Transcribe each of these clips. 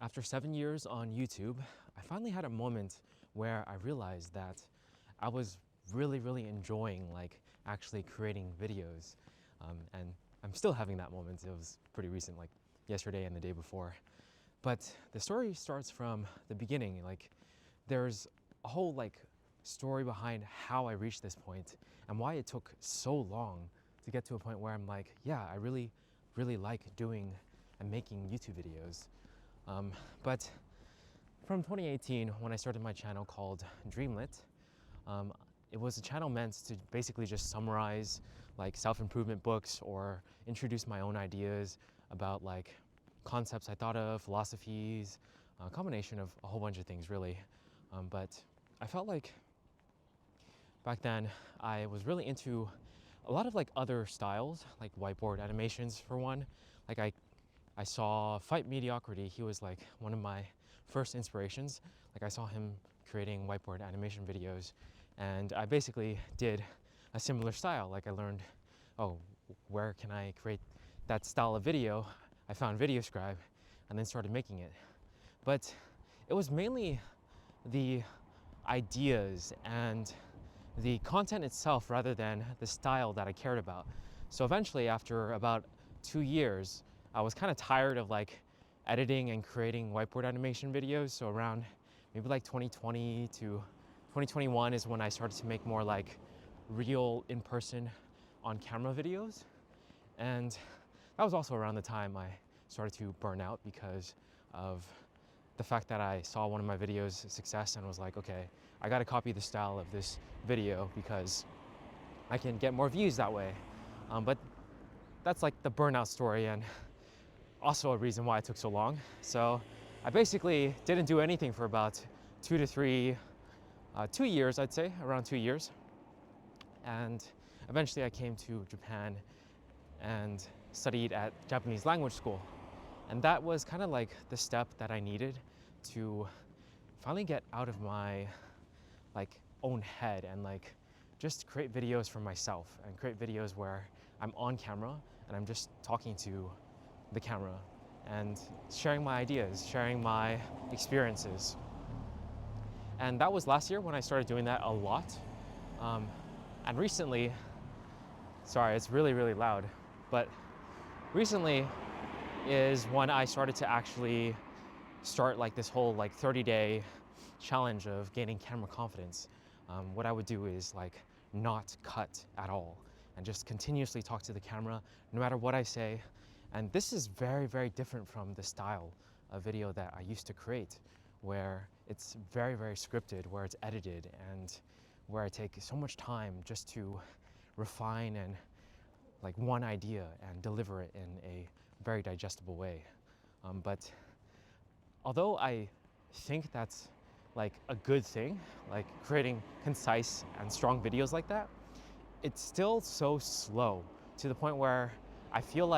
After 7 years on YouTube, I finally had a moment where I realized that I was really enjoying actually creating videos. And I'm still having that moment. It was pretty recent, like yesterday and the day before. But the story starts from the beginning. There's a whole story behind how I reached this point and why it took so long to get to a point where I'm like, yeah, I really like doing and making YouTube videos. But from 2018, when I started my channel called Dreamlit, it was a channel meant to basically just summarize self-improvement books or introduce my own ideas about concepts I thought of, philosophies, a combination of a whole bunch of things really. But I felt like back then I was really into a lot of other styles, like whiteboard animations for one. I saw Fight Mediocrity. He was one of my first inspirations. I saw him creating whiteboard animation videos, and I basically did a similar style. I learned, oh, where can I create that style of video? I found VideoScribe and then started making it. But it was mainly the ideas and the content itself rather than the style that I cared about. So eventually, after about 2 years, I was kind of tired of editing and creating whiteboard animation videos. So around maybe 2020 to 2021 is when I started to make more real in-person on camera videos. And that was also around the time I started to burn out because of the fact that I saw one of my videos' success and was like, okay, I gotta copy the style of this video because I can get more views that way. But that's the burnout story and also a reason why it took so long. So I basically didn't do anything for about 2 years, I'd say, around 2 years. And eventually I came to Japan and studied at Japanese language school. And that was kind of the step that I needed to finally get out of my own head and just create videos for myself and create videos where I'm on camera and I'm just talking to the camera and sharing my ideas, sharing my experiences. And that was last year when I started doing that a lot. And recently, sorry, it's really loud, but recently is when I started to actually start this whole 30-day challenge of gaining camera confidence. What I would do is not cut at all and just continuously talk to the camera no matter what I say. And this is very different from the style of video that I used to create, where it's very scripted, where it's edited, and where I take so much time just to refine and one idea and deliver it in a very digestible way. But although I think that's a good thing, creating concise and strong videos like that, it's still so slow to the point where I feel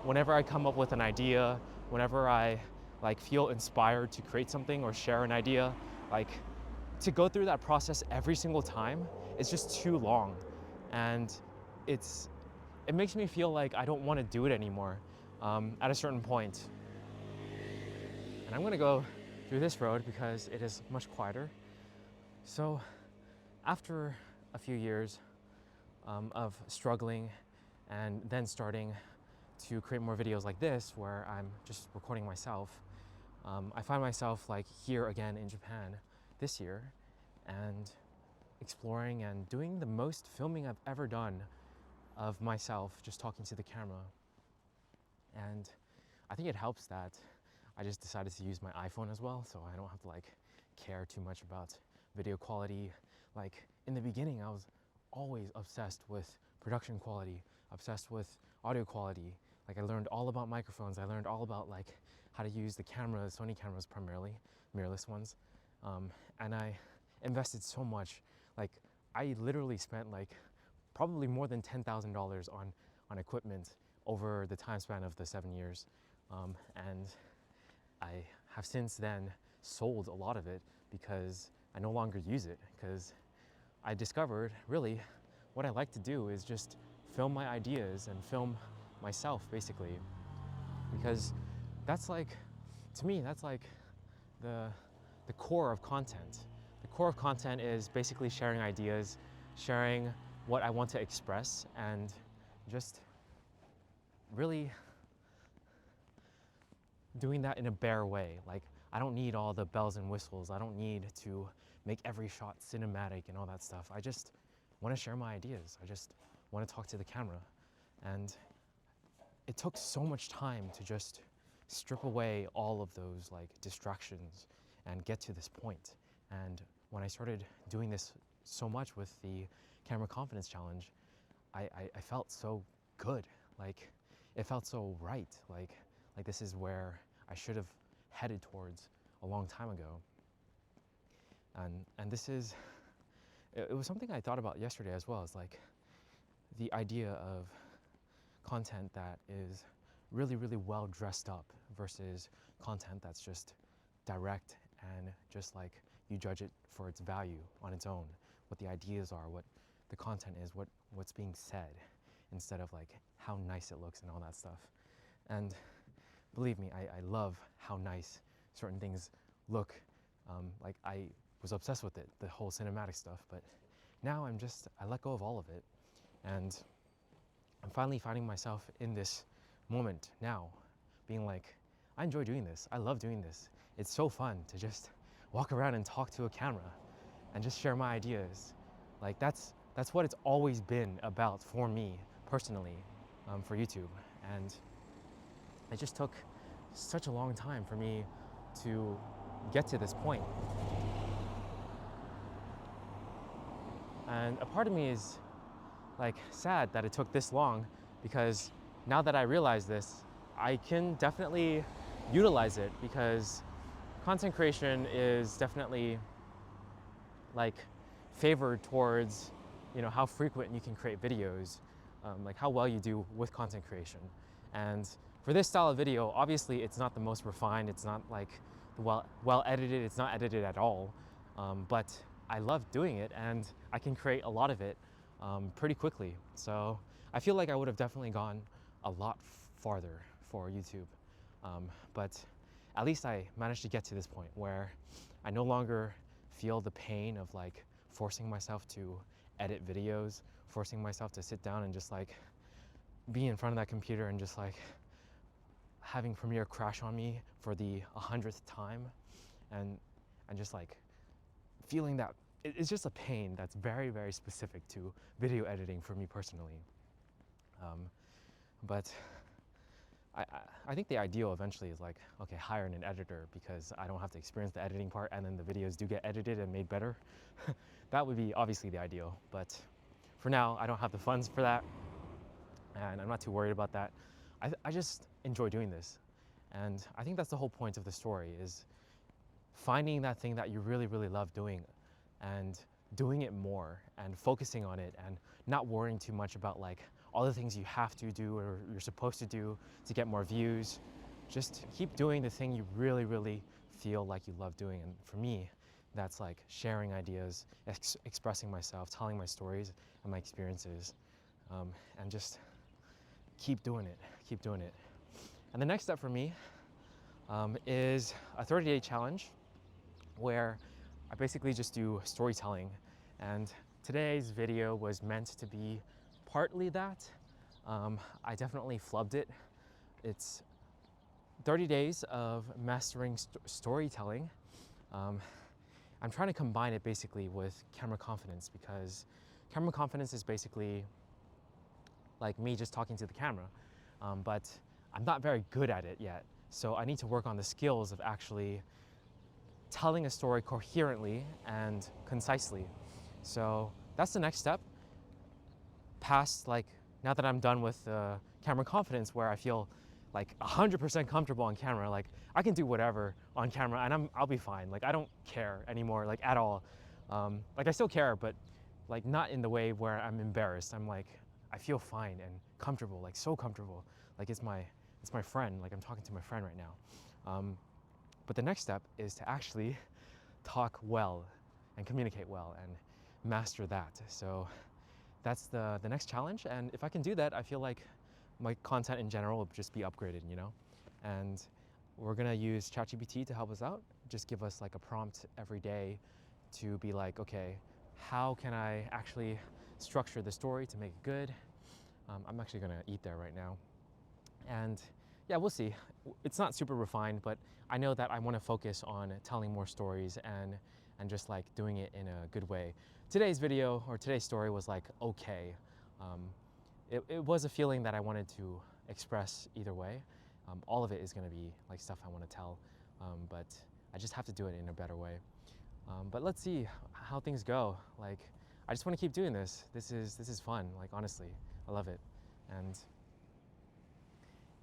whenever I come up with an idea, whenever I feel inspired to create something or share an idea, to go through that process every single time is just too long. And it makes me feel I don't want to do it anymore at a certain point. And I'm gonna go through this road because it is much quieter. So after a few years of struggling and then starting to create more videos like this where I'm just recording myself, I find myself here again in Japan this year and exploring and doing the most filming I've ever done of myself just talking to the camera. And I think it helps that I just decided to use my iPhone as well, so I don't have to care too much about video quality. In the beginning, I was always obsessed with production quality, obsessed with audio quality. I learned all about microphones. I learned all about how to use the cameras, Sony cameras primarily, mirrorless ones. And I invested so much. I literally spent probably more than $10,000 on equipment over the time span of the 7 years. And I have since then sold a lot of it because I no longer use it, because I discovered really what I like to do is just film my ideas and film myself basically, because that's to me, that's like the core of content. The core of content is basically sharing ideas, sharing what I want to express, and just really doing that in a bare way. Like, I don't need all the bells and whistles. I don't need to make every shot cinematic and all that stuff. I just want to share my ideas. I just want to talk to the camera. And it took so much time to just strip away all of those like distractions and get to this point. And when I started doing this so much with the camera confidence challenge, I felt so good. Like, it felt so right. Like this is where I should have headed towards a long time ago. And this is, it was something I thought about yesterday as well. It's like the idea of content that is really, really well dressed up versus content that's just direct and just like you judge it for its value on its own, what the ideas are, what the content is, what's being said, instead of like how nice it looks and all that stuff. And believe me, I love how nice certain things look. Like, I was obsessed with it, the whole cinematic stuff, but now I let go of all of it. And I'm finally finding myself in this moment now, being like, I enjoy doing this. I love doing this. It's so fun to just walk around and talk to a camera and just share my ideas. Like, that's what it's always been about for me personally, for YouTube. And it just took such a long time for me to get to this point. And a part of me is like sad that it took this long, because now that I realize this, I can definitely utilize it, because content creation is definitely like favored towards, you know, how frequent you can create videos, like how well you do with content creation. And for this style of video, obviously it's not the most refined, it's not like well edited, it's not edited at all, but I love doing it and I can create a lot of it pretty quickly. So I feel like I would have definitely gone a lot farther for YouTube, but at least I managed to get to this point where I no longer feel the pain of like forcing myself to edit videos, forcing myself to sit down and just like be in front of that computer and just like having Premiere crash on me for the 100th time, and just like feeling that it's just a pain that's very, very specific to video editing for me personally. But I think the ideal eventually is like, okay, hire an editor, because I don't have to experience the editing part and then the videos do get edited and made better. That would be obviously the ideal, but for now I don't have the funds for that and I'm not too worried about that. I just enjoy doing this, and I think that's the whole point of the story, is finding that thing that you really, really love doing and doing it more and focusing on it and not worrying too much about like all the things you have to do or you're supposed to do to get more views. Just keep doing the thing you really, really feel like you love doing. And for me, that's like sharing ideas, expressing myself, telling my stories and my experiences, and just keep doing it, keep doing it. And the next step for me is a 30-day challenge where I basically just do storytelling. And today's video was meant to be partly that. I definitely flubbed it. It's 30 days of mastering storytelling. I'm trying to combine it basically with camera confidence, because camera confidence is basically like me just talking to the camera, but I'm not very good at it yet. So I need to work on the skills of actually telling a story coherently and concisely. So that's the next step. Past, like, now that I'm done with camera confidence, where I feel like 100% comfortable on camera, like I can do whatever on camera and I'll be fine. Like, I don't care anymore, like at all. Like, I still care, but like not in the way where I'm embarrassed. I'm like, I feel fine and comfortable, like so comfortable. Like it's my friend, like I'm talking to my friend right now. But the next step is to actually talk well and communicate well and master that. So that's the next challenge. And if I can do that, I feel like my content in general will just be upgraded, you know? And we're gonna use ChatGPT to help us out. Just give us like a prompt every day to be like, okay, how can I actually structure the story to make it good? I'm actually gonna eat there right now. And yeah, we'll see. It's not super refined, but I know that I wanna focus on telling more stories and just like doing it in a good way. Today's video or today's story was like, okay. It was a feeling that I wanted to express either way. All of it is gonna be like stuff I wanna tell, but I just have to do it in a better way. But let's see how things go. Like, I just wanna keep doing this. This is fun, like honestly, I love it. And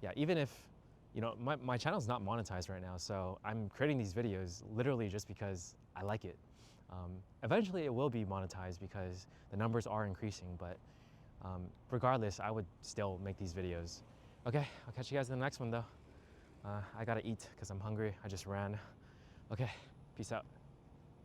yeah, even if, you know, my channel's not monetized right now, so I'm creating these videos literally just because I like it. Eventually it will be monetized because the numbers are increasing, but regardless, I would still make these videos. Okay, I'll catch you guys in the next one though. I gotta eat because I'm hungry. I just ran. Okay, peace out.